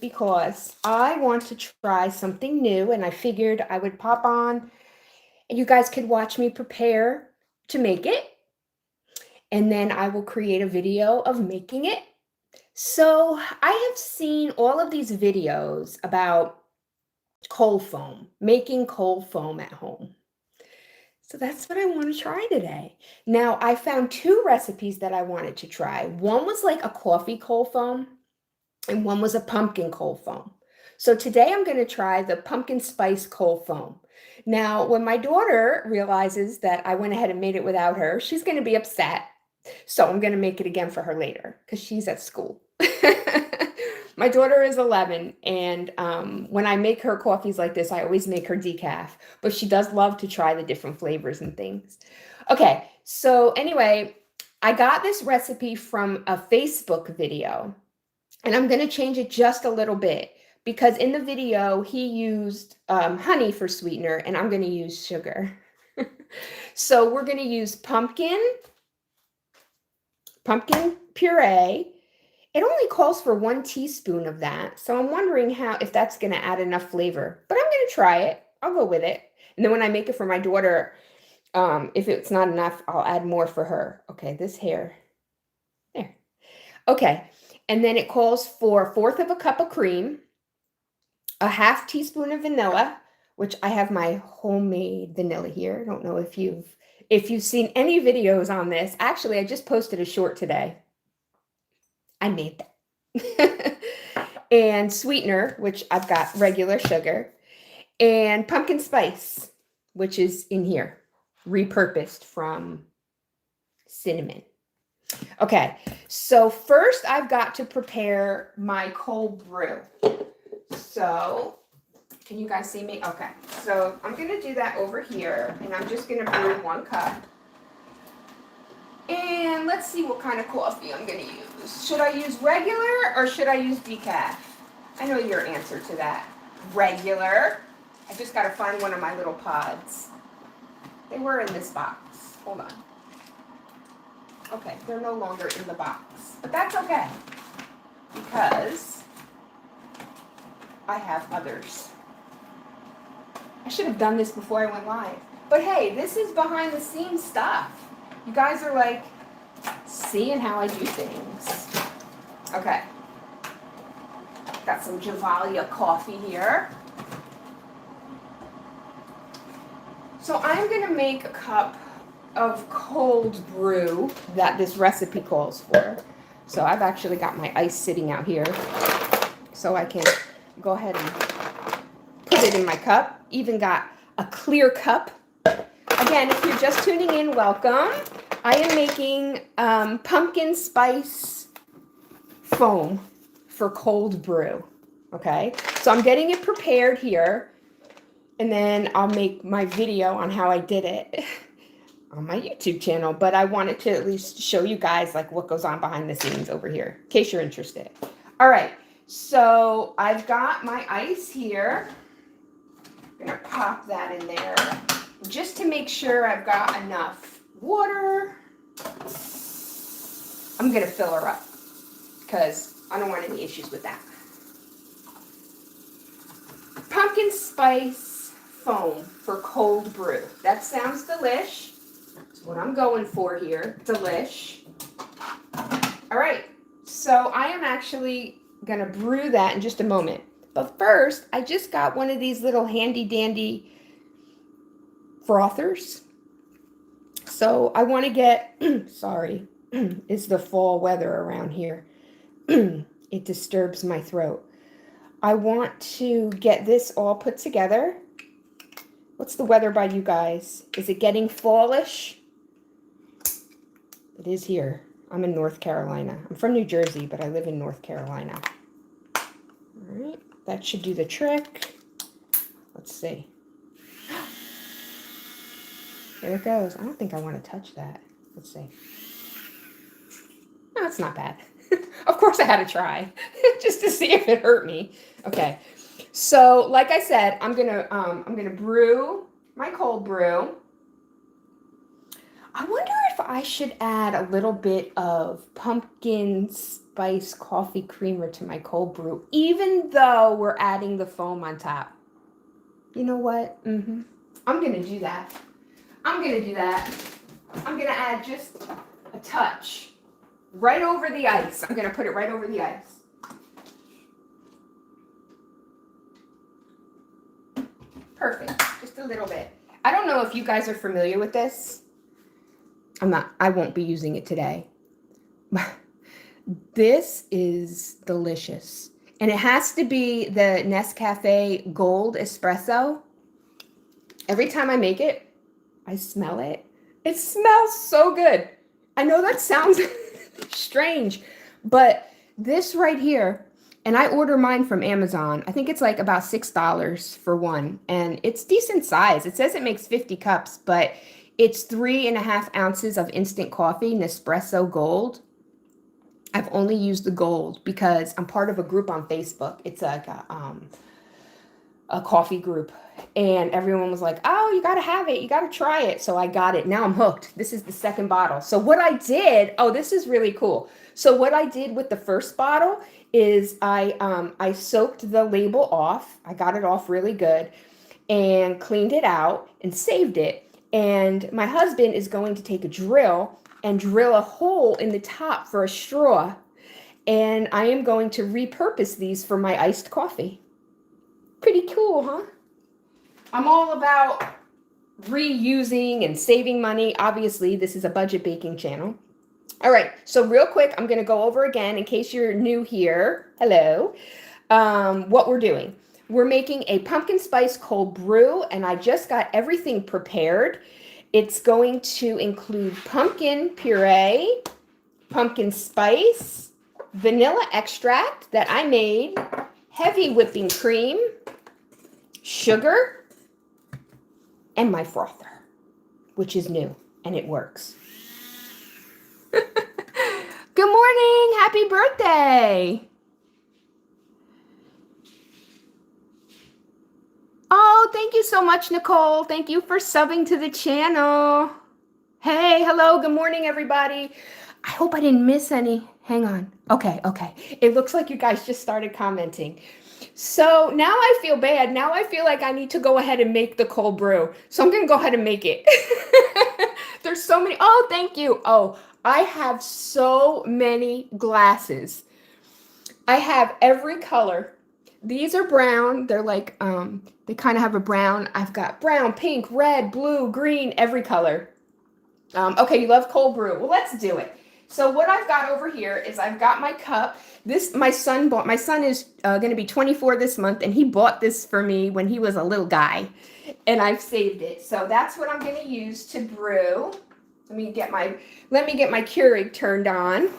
because I want to try something new, and I figured I would pop on and you guys could watch me prepare to make it, and then I will create a video of making it. So I have seen all of these videos about cold foam, making cold foam at home. So that's what I want to try today. Now, I found two recipes that I wanted to try. One was like a coffee cold foam, and one was a pumpkin cold foam. So today I'm going to try the pumpkin spice cold foam. Now, when my daughter realizes that I went ahead and made it without her, she's going to be upset. So I'm going to make it again for her later because she's at school. My daughter is 11, and when I make her coffees like this, I always make her decaf, but she does love to try the different flavors and things. Okay, so anyway, I got this recipe from a Facebook video, and I'm going to change it just a little bit because in the video, he used honey for sweetener, and I'm going to use sugar. So we're going to use pumpkin puree. It only calls for 1 teaspoon of that. So I'm wondering if that's going to add enough flavor. But I'm going to try it. I'll go with it. And then when I make it for my daughter, if it's not enough, I'll add more for her. Okay, this hair. There. Okay. And then it calls for 1/4 of a cup of cream, a 1/2 teaspoon of vanilla, which I have my homemade vanilla here. I don't know if you've seen any videos on this. Actually, I just posted a short today. I made that. And sweetener, which I've got regular sugar, and pumpkin spice, which is in here, repurposed from cinnamon. Okay, so first I've got to prepare my cold brew. So, can you guys see me? Okay, so I'm going to do that over here, and I'm just going to brew 1 cup. And let's see what kind of coffee I'm going to use. Should I use regular or should I use decaf? I know your answer to that. Regular. I just got to find one of my little pods. They were in this box. Hold on. Okay, they're no longer in the box. But that's okay because I have others. I should have done this before I went live. But hey, this is behind the scenes stuff. You guys are like seeing how I do things. Okay. Got some Javalia coffee here. So I'm going to make a cup of cold brew that this recipe calls for. So I've actually got my ice sitting out here so I can go ahead and put it in my cup. Even got a clear cup. Again, if you're just tuning in, welcome. I am making pumpkin spice foam for cold brew. Okay, so I'm getting it prepared here, and then I'll make my video on how I did it on my YouTube channel. But I wanted to at least show you guys like what goes on behind the scenes over here, in case you're interested. All right, so I've got my ice here. I'm gonna pop that in there just to make sure I've got enough water. I'm gonna fill her up because I don't want any issues with that. Pumpkin spice foam for cold brew. That sounds delish. That's what I'm going for here. Delish. All right, so I am actually gonna brew that in just a moment. But first, I just got one of these little handy dandy frothers. So I want to get, sorry, it's the fall weather around here. It disturbs my throat. I want to get this all put together. What's the weather by you guys? Is it getting fallish? It is here. I'm in North Carolina. I'm from New Jersey, but I live in North Carolina. All right, that should do the trick. Let's see. There it goes. I don't think I want to touch that. Let's see. No, it's not bad. Of course I had to try just to see if it hurt me. Okay. So, like I said, I'm gonna brew my cold brew. I wonder if I should add a little bit of pumpkin spice coffee creamer to my cold brew, even though we're adding the foam on top. You know what? I'm going to do that. I'm going to do that. I'm going to add just a touch right over the ice. I'm going to put it right over the ice. Perfect. Just a little bit. I don't know if you guys are familiar with this. I won't be using it today. This is delicious. And it has to be the Nescafe Gold Espresso. Every time I make it, I smell it. It smells so good. I know that sounds strange, but this right here, and I order mine from Amazon. I think it's like about $6 for one, and it's decent size. It says it makes 50 cups, but it's 3.5 ounces of instant coffee, Nespresso Gold. I've only used the gold because I'm part of a group on Facebook. It's like a coffee group, and everyone was like, oh, you got to have it. You got to try it. So I got it. Now I'm hooked. This is the second bottle. So what I did, oh, this is really cool. So what I did with the first bottle is I soaked the label off. I got it off really good and cleaned it out and saved it. And my husband is going to take a drill and drill a hole in the top for a straw. And I am going to repurpose these for my iced coffee. Pretty cool, huh? I'm all about reusing and saving money. Obviously, this is a budget baking channel. All right, so real quick, I'm going to go over again in case you're new here. Hello. What we're doing. We're making a pumpkin spice cold brew, and I just got everything prepared. It's going to include pumpkin puree, pumpkin spice, vanilla extract that I made, heavy whipping cream, sugar, and my frother, which is new, and it works. Good morning. Happy birthday. Oh, thank you so much, Nicole. Thank you for subbing to the channel. Hey, hello. Good morning, everybody. I hope I didn't miss any. Hang on. Okay. It looks like you guys just started commenting. So now I feel bad. Now I feel like I need to go ahead and make the cold brew. So I'm going to go ahead and make it. There's so many. Oh, thank you. Oh, I have so many glasses. I have every color. These are brown. They're like, they kind of have a brown. I've got brown, pink, red, blue, green, every color. Okay, you love cold brew. Well, let's do it. So what I've got over here is I've got my cup. My son is going to be 24 this month, and he bought this for me when he was a little guy, and I've saved it. So that's what I'm going to use to brew. Let me get my Keurig turned on,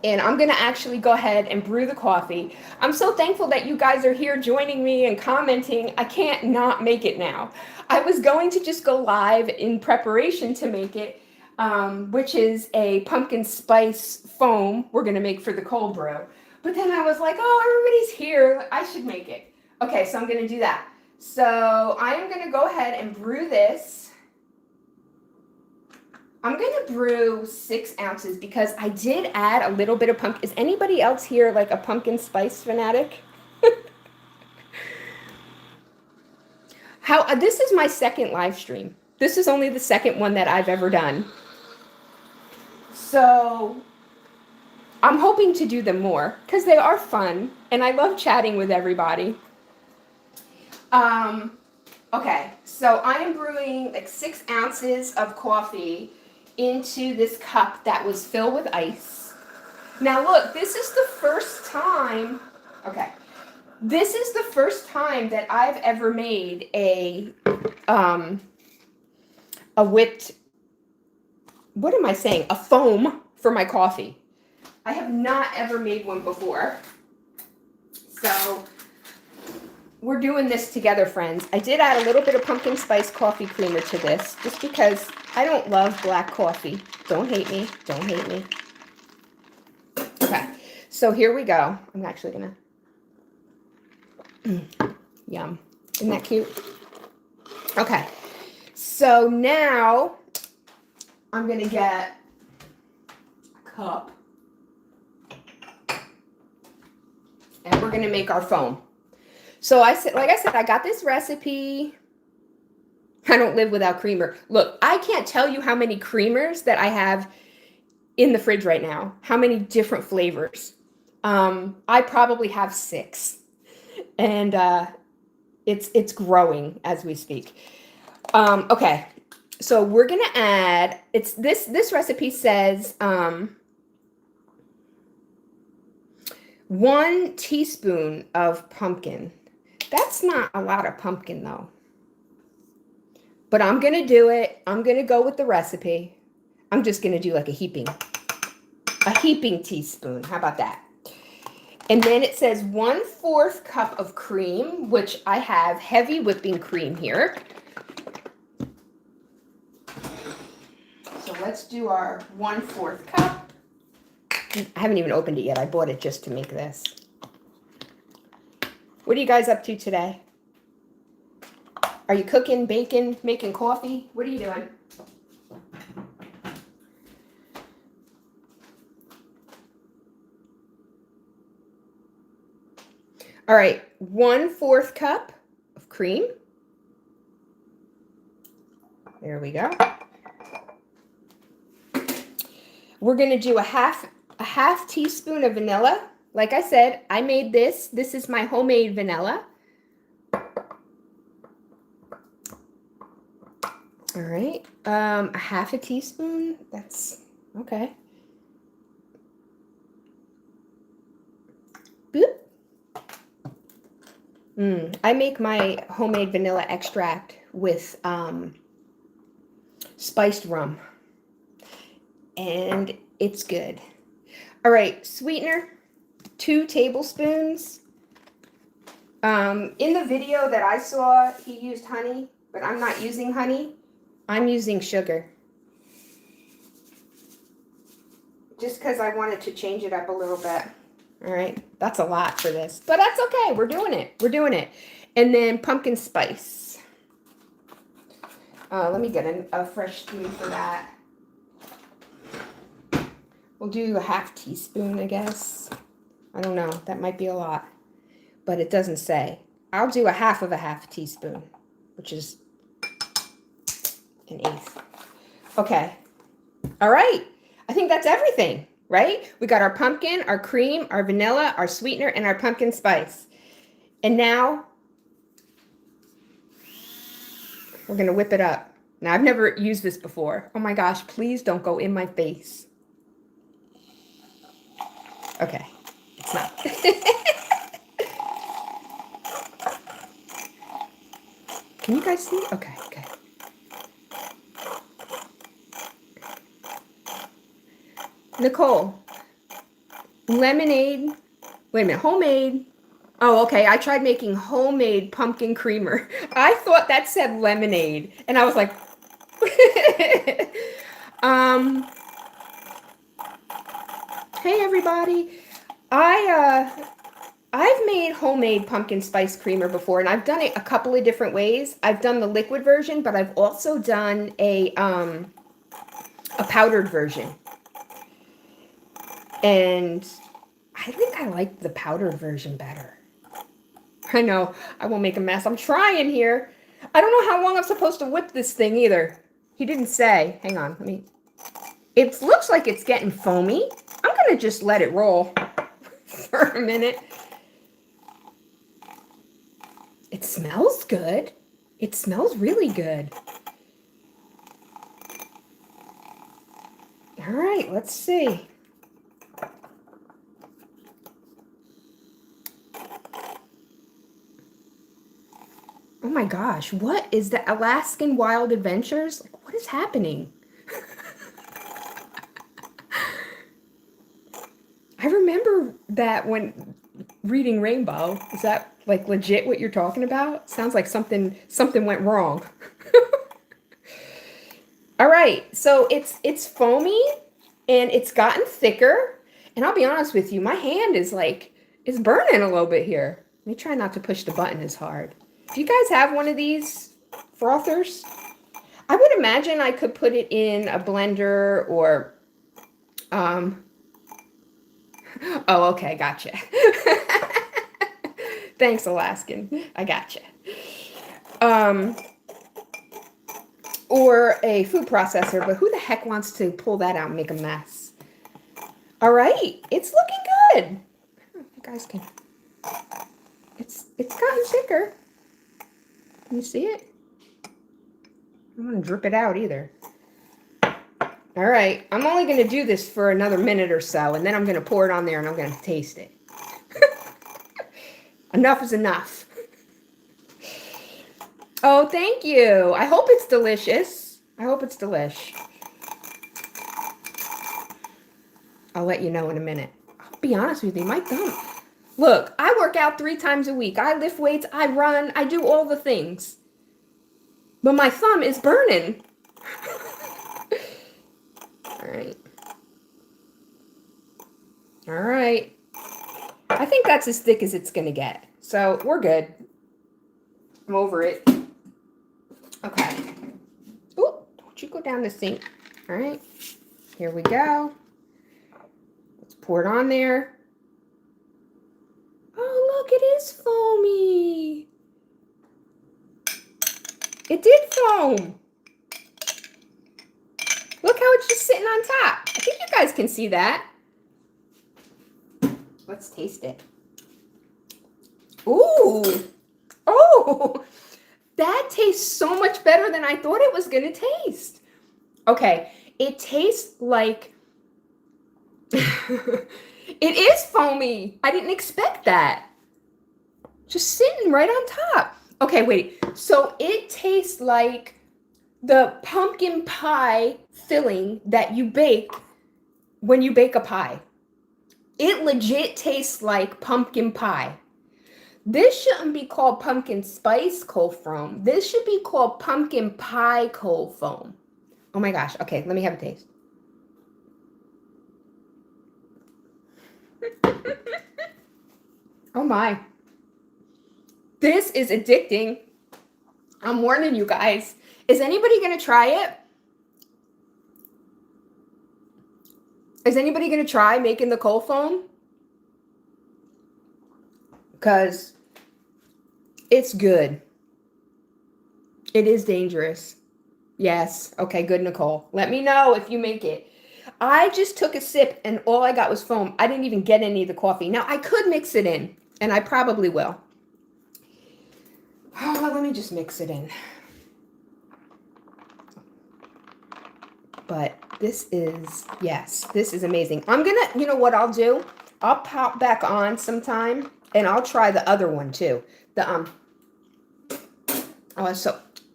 and I'm going to actually go ahead and brew the coffee. I'm so thankful that you guys are here joining me and commenting. I can't not make it now. I was going to just go live in preparation to make it, which is a pumpkin spice foam we're going to make for the cold brew. But then I was like, oh, everybody's here. I should make it. Okay, so I'm going to do that. So I am going to go ahead and brew this. I'm going to brew 6 ounces because I did add a little bit of pumpkin. Is anybody else here like a pumpkin spice fanatic? This is my second live stream. This is only the second one that I've ever done. So I'm hoping to do them more because they are fun and I love chatting with everybody. Okay, so I am brewing like 6 ounces of coffee into this cup that was filled with ice. Now look, this is the first time that I've ever made a whipped, what am I saying? A foam for my coffee. I have not ever made one before. So we're doing this together, friends. I did add a little bit of pumpkin spice coffee creamer to this just because I don't love black coffee. Don't hate me. Don't hate me. Okay, so here we go. I'm actually gonna, yum. Isn't that cute? Okay, so now I'm going to get a cup. And we're going to make our foam. So like I said, I got this recipe. I don't live without creamer. Look, I can't tell you how many creamers that I have in the fridge right now. How many different flavors. I probably have 6. And it's growing as we speak. Okay. So we're going to add, this recipe says 1 teaspoon of pumpkin. That's not a lot of pumpkin though. But I'm going to do it. I'm going to go with the recipe. I'm just going to do like a heaping teaspoon. How about that? And then it says 1/4 cup of cream, which I have heavy whipping cream here. So let's do our 1/4 cup. I haven't even opened it yet. I bought it just to make this. What are you guys up to today? Are you cooking, baking, making coffee? What are you doing? All right, 1/4 cup of cream. There we go. We're going to do a half teaspoon of vanilla. Like I said, I made this. This is my homemade vanilla. All right, a 1/2 teaspoon. That's okay. Boop. I make my homemade vanilla extract with spiced rum, and it's good. All right, sweetener, 2 tablespoons. In the video that I saw, he used honey, but I'm not using honey. I'm using sugar. Just because I wanted to change it up a little bit. All right, that's a lot for this, but that's okay. We're doing it. We're doing it. And then pumpkin spice. Let me get a fresh spoon for that. We'll do a 1/2 teaspoon, I guess. I don't know. That might be a lot, but it doesn't say. I'll do a 1/2 teaspoon, which is 1/8. Okay. All right. I think that's everything, right? We got our pumpkin, our cream, our vanilla, our sweetener, and our pumpkin spice. And now we're going to whip it up. Now, I've never used this before. Oh my gosh, please don't go in my face. Okay. It's not. Can you guys see? Okay, okay. Nicole, lemonade, wait a minute, homemade. Oh, okay, I tried making homemade pumpkin creamer. I thought that said lemonade, and I was like, hey everybody. I've made homemade pumpkin spice creamer before, and I've done it a couple of different ways. I've done the liquid version, but I've also done a powdered version. And I think I like the powdered version better. I know, I won't make a mess. I'm trying here. I don't know how long I'm supposed to whip this thing either. He didn't say. Hang on, let me. It looks like it's getting foamy. I'm going to just let it roll for a minute. It smells good. It smells really good. All right, let's see. Oh my gosh, what is the Alaskan Wild Adventures? Like, what is happening? I remember that when reading Rainbow. Is that like legit what you're talking about? Sounds like something went wrong. All right, so it's foamy and it's gotten thicker. And I'll be honest with you, my hand is burning a little bit here. Let me try not to push the button as hard. Do you guys have one of these frothers? I would imagine I could put it in a blender or, oh, okay, gotcha. Thanks, Alaskan. I gotcha. Or a food processor, but who the heck wants to pull that out and make a mess? All right, it's looking good. You guys can, it's gotten thicker. Can you see it? I don't want to drip it out either. All right, I'm only going to do this for another minute or so, and then I'm going to pour it on there and I'm going to taste it. Enough is enough. Oh, thank you. I hope it's delicious. I hope it's delish. I'll let you know in a minute. I'll be honest with you, my thumb. Look, I work out 3 times a week. I lift weights, I run, I do all the things. But my thumb is burning. All right. All right. I think that's as thick as it's going to get. So we're good. I'm over it. Okay. Ooh, don't you go down the sink. All right. Here we go. Let's pour it on there. Oh, look, it is foamy. It did foam. Look how it's just sitting on top. I think you guys can see that. Let's taste it. Ooh. Oh, that tastes so much better than I thought it was going to taste. Okay, it tastes like... It is foamy. I didn't expect that. Just sitting right on top. Okay, wait. So it tastes like the pumpkin pie filling that you bake when you bake a pie. It legit tastes like pumpkin pie. This shouldn't be called pumpkin spice cold foam. This should be called pumpkin pie cold foam. Oh my gosh. Okay, let me have a taste. Oh my. This is addicting. I'm warning you guys. Is anybody going to try it? Is anybody going to try making the cold foam? Because it's good. It is dangerous. Yes. Okay, good, Nicole. Let me know if you make it. I just took a sip and all I got was foam. I didn't even get any of the coffee. Now, I could mix it in, and I probably will. Oh, let me just mix it in. But this is, yes, this is amazing. I'm going to, you know what I'll do? I'll pop back on sometime, and I'll try the other one too. The,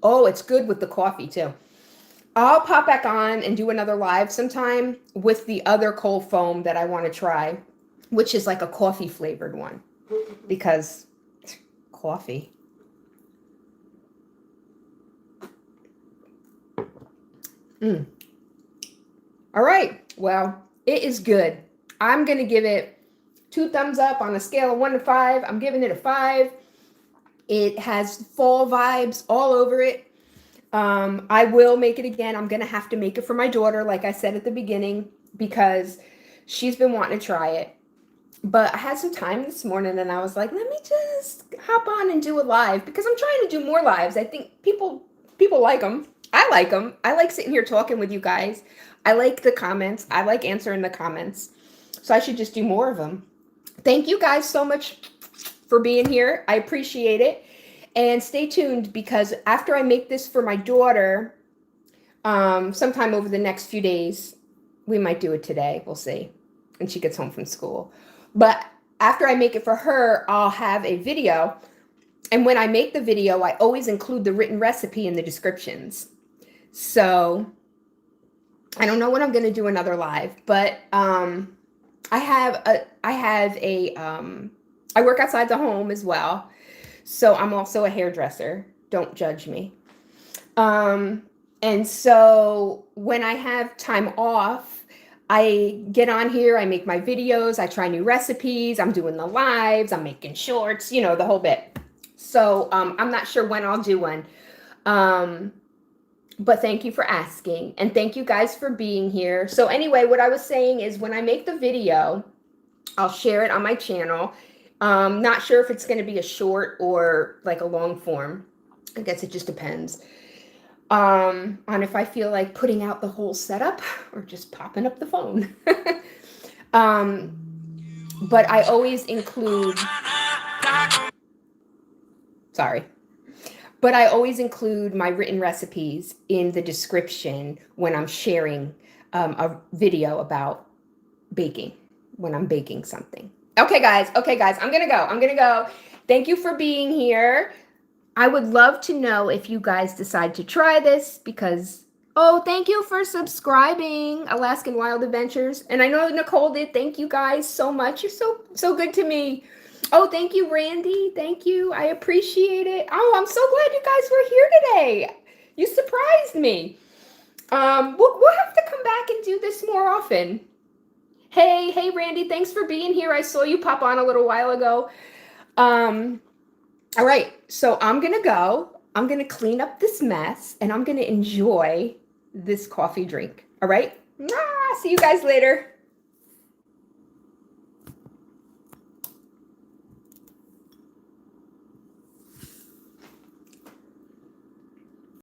oh, it's good with the coffee too. I'll pop back on and do another live sometime with the other cold foam that I want to try, which is like a coffee flavored one, because coffee. All right. Well, it is good. I'm going to give it 2 thumbs up on a scale of 1 to 5. I'm giving it a 5. It has fall vibes all over it. I will make it again. I'm going to have to make it for my daughter, like I said at the beginning, because she's been wanting to try it. But I had some time this morning and I was like, let me just hop on and do a live, because I'm trying to do more lives. I think people like them. I like them. I like sitting here talking with you guys. I like the comments. I like answering the comments. So I should just do more of them. Thank you guys so much for being here. I appreciate it. And stay tuned, because after I make this for my daughter, sometime over the next few days, we might do it today. We'll see. When she gets home from school. But after I make it for her, I'll have a video. And when I make the video, I always include the written recipe in the descriptions. So I don't know when I'm going to do another live, but I work outside the home as well. So I'm also a hairdresser. Don't judge me. And so when I have time off, I get on here, I make my videos, I try new recipes, I'm doing the lives, I'm making shorts, you know, the whole bit. So I'm not sure when I'll do one. But thank you for asking. And thank you guys for being here. So anyway, what I was saying is when I make the video, I'll share it on my channel. Not sure if it's going to be a short or like a long form. I guess it just depends on if I feel like putting out the whole setup or just popping up the phone. But I always include, sorry, but I always include my written recipes in the description when I'm sharing a video about baking, when I'm baking something. Okay, guys, I'm gonna go. Thank you for being here. I would love to know if you guys decide to try this because, oh, thank you for subscribing, Alaskan Wild Adventures. And I know Nicole did. Thank you guys so much. You're so good to me. Oh, thank you, Randy. Thank you. I appreciate it. Oh, I'm so glad you guys were here today. You surprised me. We'll have to come back and do this more often. Hey, Randy, thanks for being here. I saw you pop on a little while ago. All right, so I'm going to go. I'm going to clean up this mess, and I'm going to enjoy this coffee drink. All right? See you guys later.